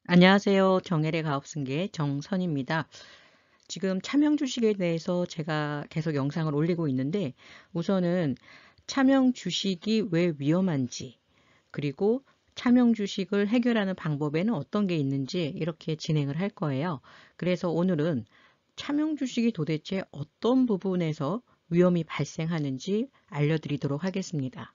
안녕하세요. 정혜래 가업승계 정선입니다. 지금 차명 주식에 대해서 제가 계속 영상을 올리고 있는데 우선은 차명 주식이 왜 위험한지 그리고 차명 주식을 해결하는 방법에는 어떤 게 있는지 이렇게 진행을 할 거예요. 그래서 오늘은 차명 주식이 도대체 어떤 부분에서 위험이 발생하는지 알려드리도록 하겠습니다.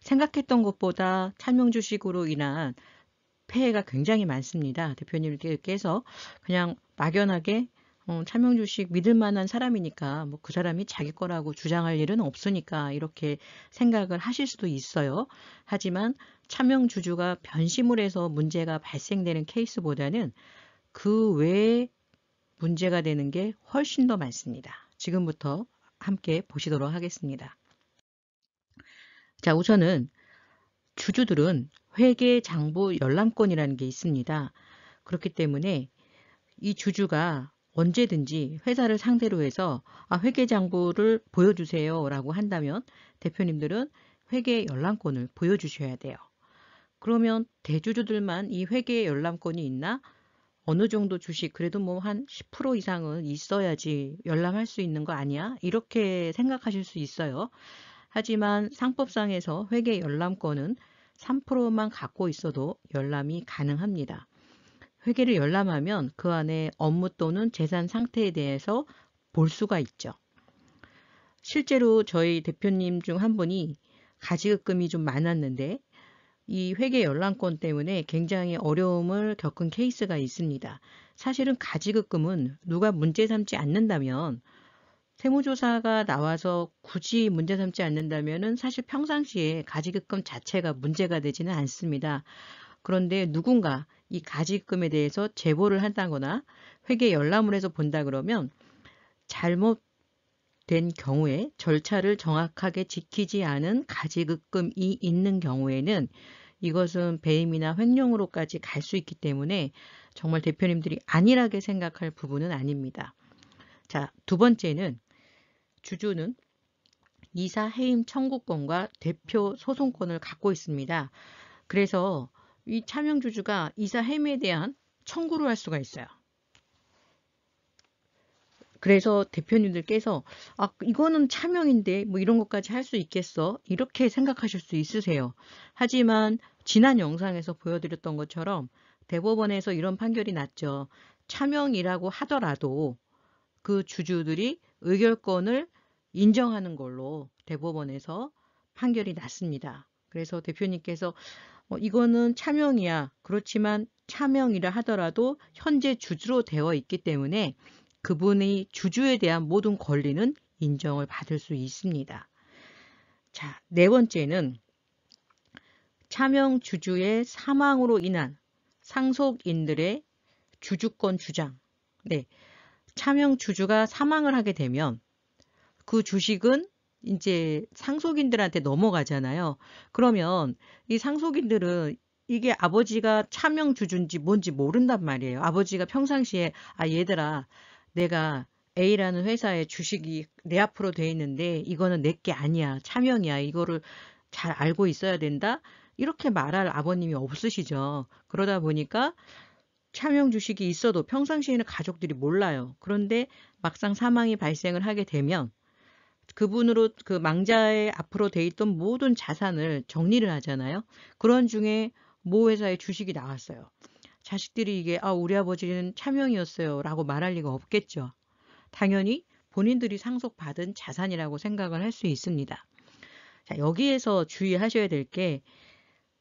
생각했던 것보다 차명 주식으로 인한 폐해가 굉장히 많습니다. 대표님께서 그냥 막연하게 차명 주식 믿을 만한 사람이니까 뭐 그 사람이 자기 거라고 주장할 일은 없으니까 이렇게 생각을 하실 수도 있어요. 하지만 차명 주주가 변심을 해서 문제가 발생되는 케이스보다는 그 외에 문제가 되는 게 훨씬 더 많습니다. 지금부터 함께 보시도록 하겠습니다. 자, 우선은 주주들은 회계 장부 열람권이라는 게 있습니다. 그렇기 때문에 이 주주가 언제든지 회사를 상대로 해서 회계장부를 보여주세요 라고 한다면 대표님들은 회계 열람권을 보여주셔야 돼요. 그러면 대주주들만 이 회계 열람권이 있나? 어느 정도 주식 그래도 뭐 한 10% 이상은 있어야지 열람할 수 있는 거 아니야? 이렇게 생각하실 수 있어요. 하지만 상법상에서 회계 열람권은 3%만 갖고 있어도 열람이 가능합니다. 회계를 열람하면 그 안에 업무 또는 재산 상태에 대해서 볼 수가 있죠. 실제로 저희 대표님 중 한 분이 가지급금이 좀 많았는데 이 회계 열람권 때문에 굉장히 어려움을 겪은 케이스가 있습니다. 사실은 가지급금은 누가 문제 삼지 않는다면 세무조사가 나와서 굳이 문제 삼지 않는다면은 사실 평상시에 가지급금 자체가 문제가 되지는 않습니다. 그런데 누군가 이 가지급금에 대해서 제보를 한다거나 회계 열람을 해서 본다 그러면 잘못된 경우에 절차를 정확하게 지키지 않은 가지급금이 있는 경우에는 이것은 배임이나 횡령으로까지 갈 수 있기 때문에 정말 대표님들이 안일하게 생각할 부분은 아닙니다. 자, 두 번째는 주주는 이사 해임 청구권과 대표 소송권을 갖고 있습니다. 그래서 이 차명주주가 이사 해임에 대한 청구를 할 수가 있어요. 그래서 대표님들께서 이거는 차명인데 뭐 이런 것까지 할 수 있겠어? 이렇게 생각하실 수 있으세요. 하지만 지난 영상에서 보여드렸던 것처럼 대법원에서 이런 판결이 났죠. 차명이라고 하더라도 그 주주들이 의결권을 인정하는 걸로 대법원에서 판결이 났습니다. 그래서 대표님께서 이거는 차명이야. 그렇지만 차명이라 하더라도 현재 주주로 되어 있기 때문에 그분의 주주에 대한 모든 권리는 인정을 받을 수 있습니다. 자, 네 번째는 차명 주주의 사망으로 인한 상속인들의 주주권 주장. 네, 차명 주주가 사망을 하게 되면 그 주식은 이제 상속인들한테 넘어가잖아요. 그러면 이 상속인들은 이게 아버지가 차명 주주인지 뭔지 모른단 말이에요. 아버지가 평상시에 얘들아 내가 A라는 회사에 주식이 내 앞으로 돼 있는데 이거는 내 게 아니야. 차명이야. 이거를 잘 알고 있어야 된다. 이렇게 말할 아버님이 없으시죠. 그러다 보니까 차명 주식이 있어도 평상시에는 가족들이 몰라요. 그런데 막상 사망이 발생을 하게 되면 그분으로 그 망자의 앞으로 돼 있던 모든 자산을 정리를 하잖아요. 그런 중에 모 회사의 주식이 나왔어요. 자식들이 이게 우리 아버지는 차명이었어요 라고 말할 리가 없겠죠. 당연히 본인들이 상속받은 자산이라고 생각을 할 수 있습니다. 자, 여기에서 주의하셔야 될 게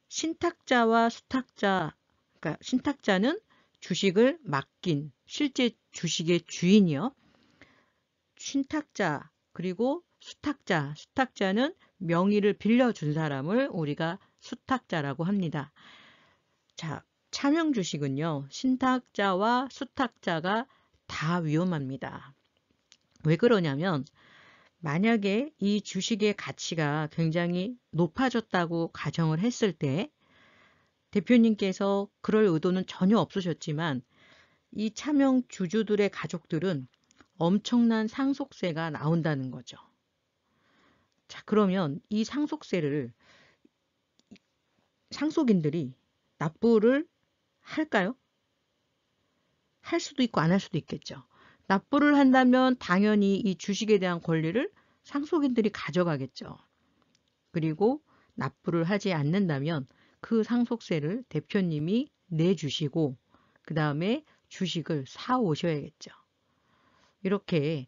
신탁자와 수탁자, 그러니까 신탁자는 주식을 맡긴 실제 주식의 주인이요. 신탁자 그리고 수탁자는 명의를 빌려준 사람을 우리가 수탁자라고 합니다. 자, 차명 주식은요. 신탁자와 수탁자가 다 위험합니다. 왜 그러냐면 만약에 이 주식의 가치가 굉장히 높아졌다고 가정을 했을 때 대표님께서 그럴 의도는 전혀 없으셨지만 이 차명 주주들의 가족들은 엄청난 상속세가 나온다는 거죠. 자, 그러면 이 상속세를 상속인들이 납부를 할까요? 할 수도 있고 안 할 수도 있겠죠. 납부를 한다면 당연히 이 주식에 대한 권리를 상속인들이 가져가겠죠. 그리고 납부를 하지 않는다면 그 상속세를 대표님이 내주시고 그 다음에 주식을 사 오셔야겠죠. 이렇게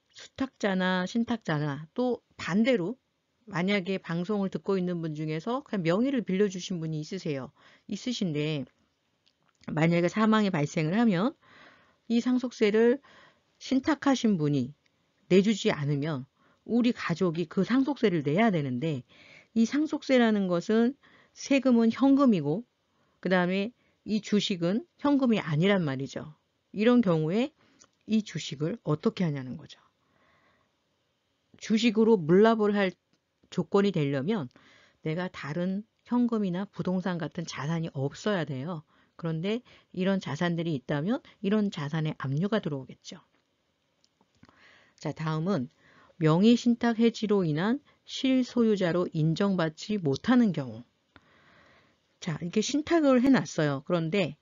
수탁자나 신탁자나 또 반대로 만약에 방송을 듣고 있는 분 중에서 그냥 명의를 빌려주신 분이 있으신데 만약에 사망이 발생을 하면 이 상속세를 신탁하신 분이 내주지 않으면 우리 가족이 그 상속세를 내야 되는데 이 상속세라는 것은 세금은 현금이고 그 다음에 이 주식은 현금이 아니란 말이죠. 이런 경우에 이 주식을 어떻게 하냐는 거죠. 주식으로 물납을 할 조건이 되려면 내가 다른 현금이나 부동산 같은 자산이 없어야 돼요. 그런데 이런 자산들이 있다면 이런 자산에 압류가 들어오겠죠. 자, 다음은 명의신탁 해지로 인한 실소유자로 인정받지 못하는 경우. 자, 이렇게 신탁을 해놨어요. 그런데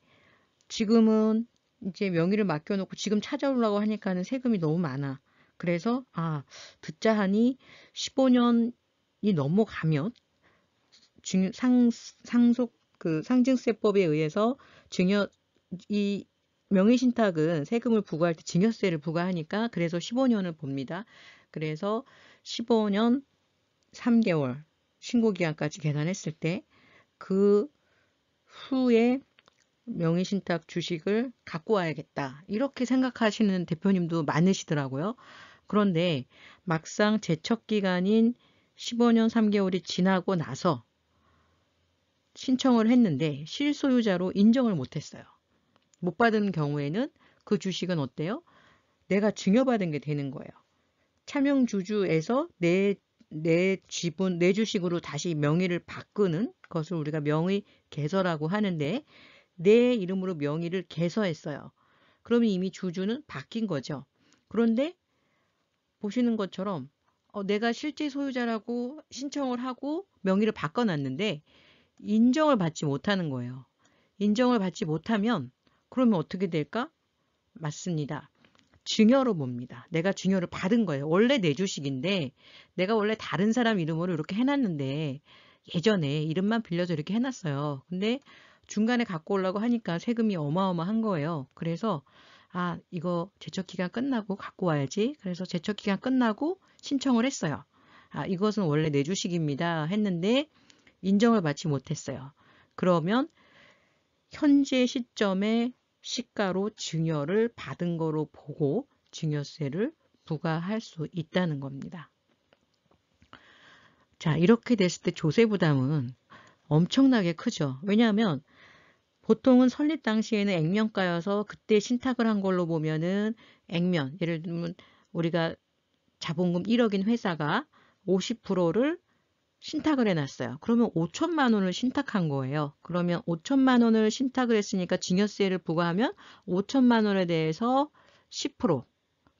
지금은 이제 명의를 맡겨놓고 지금 찾아오려고 하니까는 세금이 너무 많아. 그래서 듣자 하니 15년이 넘어가면 상증세법에 의해서 이 명의신탁은 세금을 부과할 때 증여세를 부과하니까 그래서 15년을 봅니다. 그래서 15년 3개월 신고기간까지 계산했을 때 그 후에 명의신탁 주식을 갖고 와야겠다. 이렇게 생각하시는 대표님도 많으시더라고요. 그런데 막상 제척기간인 15년 3개월이 지나고 나서 신청을 했는데 실소유자로 인정을 못했어요. 못 받은 경우에는 그 주식은 어때요? 내가 증여받은 게 되는 거예요. 차명주주에서 내 지분, 내 주식으로 다시 명의를 바꾸는 것을 우리가 명의 개서라고 하는데 내 이름으로 명의를 개서했어요. 그러면 이미 주주는 바뀐 거죠. 그런데 보시는 것처럼 내가 실제 소유자라고 신청을 하고 명의를 바꿔놨는데 인정을 받지 못하는 거예요. 인정을 받지 못하면 그러면 어떻게 될까? 맞습니다. 증여로 봅니다. 내가 증여를 받은 거예요. 원래 내 주식인데 내가 원래 다른 사람 이름으로 이렇게 해놨는데 예전에 이름만 빌려서 이렇게 해놨어요. 근데 중간에 갖고 오려고 하니까 세금이 어마어마한 거예요. 그래서 이거 제척기간 끝나고 갖고 와야지. 그래서 제척기간 끝나고 신청을 했어요. 이것은 원래 내 주식입니다 했는데 인정을 받지 못했어요. 그러면 현재 시점에 시가로 증여를 받은 거로 보고 증여세를 부과할 수 있다는 겁니다. 자, 이렇게 됐을 때 조세 부담은 엄청나게 크죠. 왜냐하면 보통은 설립 당시에는 액면가여서 그때 신탁을 한 걸로 보면은 액면, 예를 들면 우리가 자본금 1억인 회사가 50%를 신탁을 해놨어요. 그러면 5천만 원을 신탁한 거예요. 그러면 5천만 원을 신탁을 했으니까 증여세를 부과하면 5천만 원에 대해서 10%,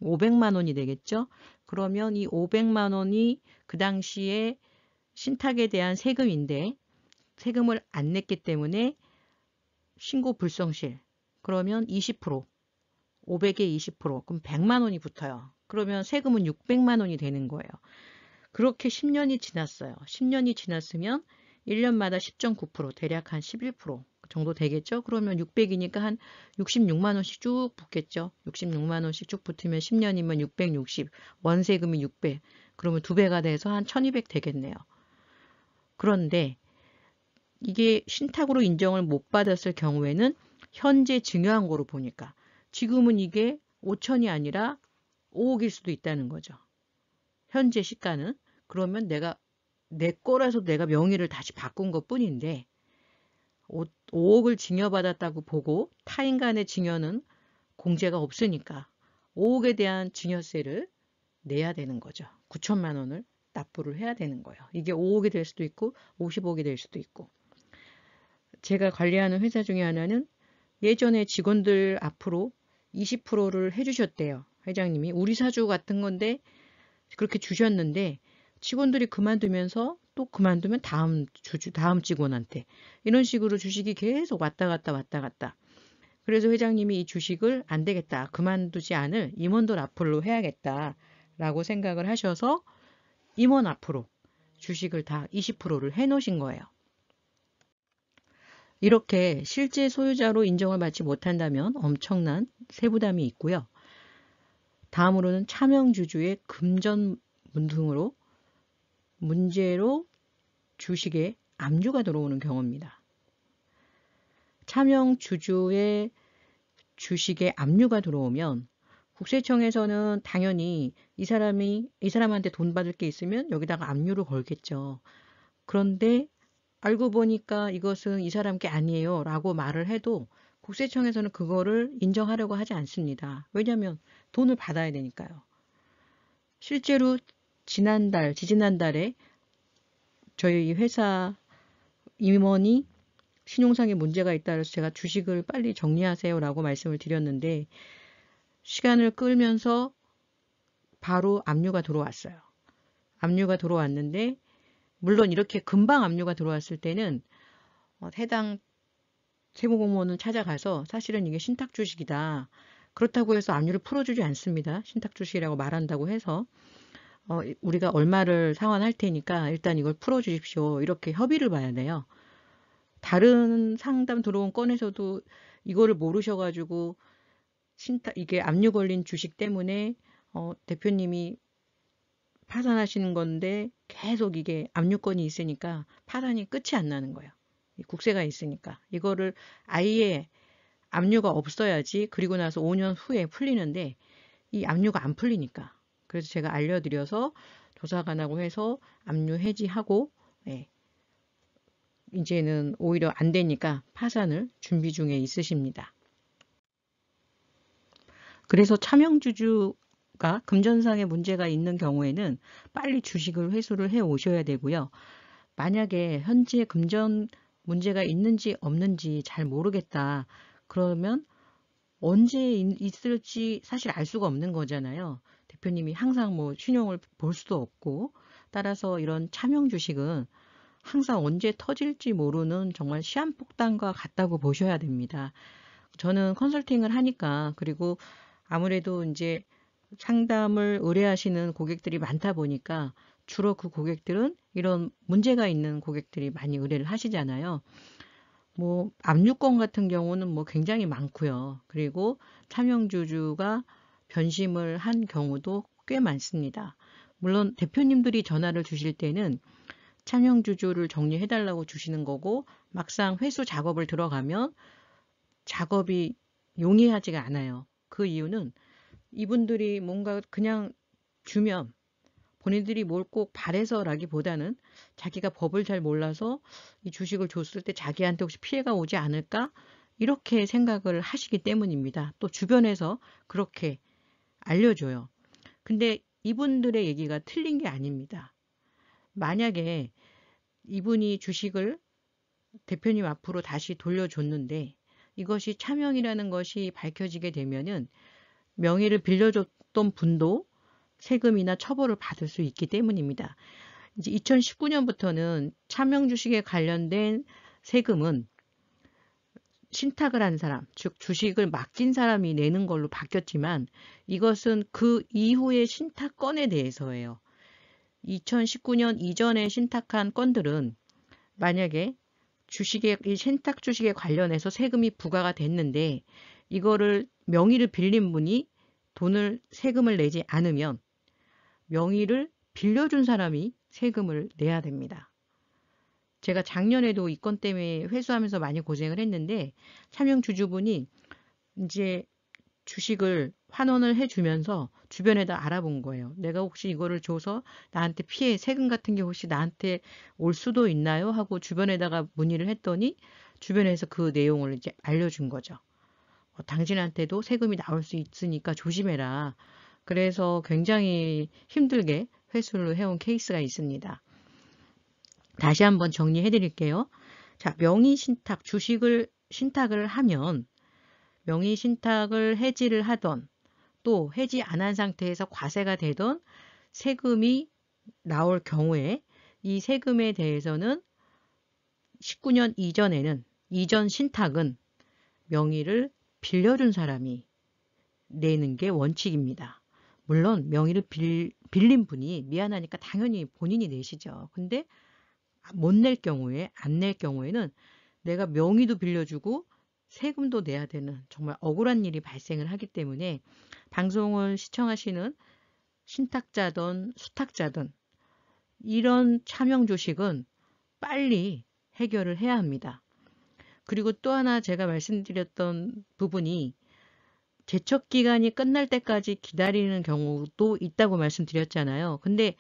500만 원이 되겠죠. 그러면 이 500만 원이 그 당시에 신탁에 대한 세금인데 세금을 안 냈기 때문에 신고 불성실. 그러면 20%, 500에 20%, 그럼 100만 원이 붙어요. 그러면 세금은 600만 원이 되는 거예요. 그렇게 10년이 지났어요. 10년이 지났으면 1년마다 10.9%, 대략 한 11% 정도 되겠죠? 그러면 600이니까 한 66만 원씩 쭉 붙겠죠? 66만 원씩 쭉 붙으면 10년이면 660, 원세금이 600, 그러면 2배가 돼서 한 1200 되겠네요. 그런데 이게 신탁으로 인정을 못 받았을 경우에는 현재 증여한 거로 보니까 지금은 이게 5천이 아니라 5억일 수도 있다는 거죠. 현재 시가는. 그러면 내 거라서 내가 명의를 다시 바꾼 것 뿐인데 5억을 증여받았다고 보고 타인 간의 증여는 공제가 없으니까 5억에 대한 증여세를 내야 되는 거죠. 9천만 원을 납부를 해야 되는 거예요. 이게 5억이 될 수도 있고 50억이 될 수도 있고. 제가 관리하는 회사 중에 하나는 예전에 직원들 앞으로 20%를 해주셨대요. 회장님이. 우리 사주 같은 건데 그렇게 주셨는데 직원들이 그만두면서 또 그만두면 다음 직원한테 이런 식으로 주식이 계속 왔다 갔다. 그래서 회장님이 이 주식을 안 되겠다, 그만두지 않을 임원들 앞으로 해야겠다 라고 생각을 하셔서 임원 앞으로 주식을 다 20%를 해놓으신 거예요. 이렇게 실제 소유자로 인정을 받지 못한다면 엄청난 세부담이 있고요. 다음으로는 차명주주의 금전 등으로 문제로 주식에 압류가 들어오는 경우입니다. 차명주주의 주식에 압류가 들어오면 국세청에서는 당연히 이 사람한테 돈 받을 게 있으면 여기다가 압류를 걸겠죠. 그런데 알고 보니까 이것은 이 사람 게 아니에요 라고 말을 해도 국세청에서는 그거를 인정하려고 하지 않습니다. 왜냐하면 돈을 받아야 되니까요. 실제로 지지난달에 저희 회사 임원이 신용상의 문제가 있다 그래서 제가 주식을 빨리 정리하세요 라고 말씀을 드렸는데 시간을 끌면서 바로 압류가 들어왔어요. 압류가 들어왔는데 물론 이렇게 금방 압류가 들어왔을 때는 해당 세무공무원을 찾아가서 사실은 이게 신탁주식이다. 그렇다고 해서 압류를 풀어주지 않습니다. 신탁주식이라고 말한다고 해서 우리가 얼마를 상환할 테니까 일단 이걸 풀어주십시오. 이렇게 협의를 봐야 돼요. 다른 상담 들어온 건에서도 이거를 모르셔가지고 이게 압류 걸린 주식 때문에 대표님이 파산하시는 건데 계속 이게 압류건이 있으니까 파산이 끝이 안 나는 거예요. 국세가 있으니까. 이거를 아예 압류가 없어야지 그리고 나서 5년 후에 풀리는데 이 압류가 안 풀리니까. 그래서 제가 알려드려서 조사관하고 해서 압류 해지하고 이제는 오히려 안 되니까 파산을 준비 중에 있으십니다. 그래서 차명주주가 금전상의 문제가 있는 경우에는 빨리 주식을 회수를 해 오셔야 되고요. 만약에 현재 금전 문제가 있는지 없는지 잘 모르겠다. 그러면 언제 있을지 사실 알 수가 없는 거잖아요. 대표님이 항상 뭐 신용을 볼 수도 없고 따라서 이런 차명 주식은 항상 언제 터질지 모르는 정말 시한폭탄과 같다고 보셔야 됩니다. 저는 컨설팅을 하니까 그리고 아무래도 이제 상담을 의뢰하시는 고객들이 많다 보니까 주로 그 고객들은 이런 문제가 있는 고객들이 많이 의뢰를 하시잖아요. 뭐 압류권 같은 경우는 뭐 굉장히 많고요. 그리고 차명주주가 변심을 한 경우도 꽤 많습니다. 물론 대표님들이 전화를 주실 때는 차명주주를 정리해달라고 주시는 거고 막상 회수 작업을 들어가면 작업이 용이하지가 않아요. 그 이유는 이분들이 뭔가 그냥 주면 본인들이 뭘 꼭 바래서라기보다는 자기가 법을 잘 몰라서 이 주식을 줬을 때 자기한테 혹시 피해가 오지 않을까? 이렇게 생각을 하시기 때문입니다. 또 주변에서 그렇게 알려줘요. 근데 이분들의 얘기가 틀린 게 아닙니다. 만약에 이분이 주식을 대표님 앞으로 다시 돌려줬는데 이것이 차명이라는 것이 밝혀지게 되면은 명의를 빌려줬던 분도 세금이나 처벌을 받을 수 있기 때문입니다. 이제 2019년부터는 차명 주식에 관련된 세금은 신탁을 한 사람, 즉 주식을 맡긴 사람이 내는 걸로 바뀌었지만 이것은 그 이후의 신탁 건에 대해서예요. 2019년 이전에 신탁한 건들은 만약에 이 신탁 주식에 관련해서 세금이 부과가 됐는데 이거를 명의를 빌린 분이 세금을 내지 않으면 명의를 빌려준 사람이 세금을 내야 됩니다. 제가 작년에도 이 건 때문에 회수하면서 많이 고생을 했는데 차명 주주분이 이제 주식을 환원을 해주면서 주변에다 알아본 거예요. 내가 혹시 이거를 줘서 나한테 세금 같은 게 혹시 나한테 올 수도 있나요? 하고 주변에다가 문의를 했더니 주변에서 그 내용을 이제 알려준 거죠. 당신한테도 세금이 나올 수 있으니까 조심해라. 그래서 굉장히 힘들게 회수를 해온 케이스가 있습니다. 다시 한번 정리해 드릴게요. 자, 명의신탁, 주식을 신탁을 하면 명의신탁을 해지를 하던 또 해지 안 한 상태에서 과세가 되던 세금이 나올 경우에 이 세금에 대해서는 19년 이전에는 이전 신탁은 명의를 빌려준 사람이 내는 게 원칙입니다. 물론 명의를 빌린 분이 미안하니까 당연히 본인이 내시죠. 근데 못 낼 경우에, 안 낼 경우에는 내가 명의도 빌려주고 세금도 내야 되는 정말 억울한 일이 발생을 하기 때문에 방송을 시청하시는 신탁자든 수탁자든 이런 차명주식은 빨리 해결을 해야 합니다. 그리고 또 하나 제가 말씀드렸던 부분이 제척 기간이 끝날 때까지 기다리는 경우도 있다고 말씀드렸잖아요. 근데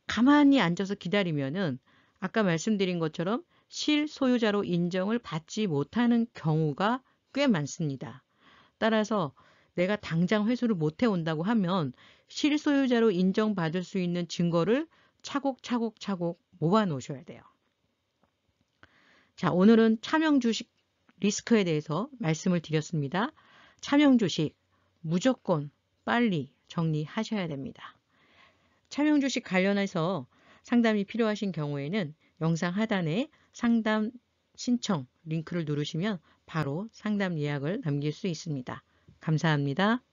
가만히 앉아서 기다리면은 아까 말씀드린 것처럼 실소유자로 인정을 받지 못하는 경우가 꽤 많습니다. 따라서 내가 당장 회수를 못 해온다고 하면 실소유자로 인정받을 수 있는 증거를 차곡차곡 모아 놓으셔야 돼요. 자, 오늘은 차명주식 리스크에 대해서 말씀을 드렸습니다. 차명주식 무조건 빨리 정리하셔야 됩니다. 차명주식 관련해서 상담이 필요하신 경우에는 영상 하단에 상담 신청 링크를 누르시면 바로 상담 예약을 남길 수 있습니다. 감사합니다.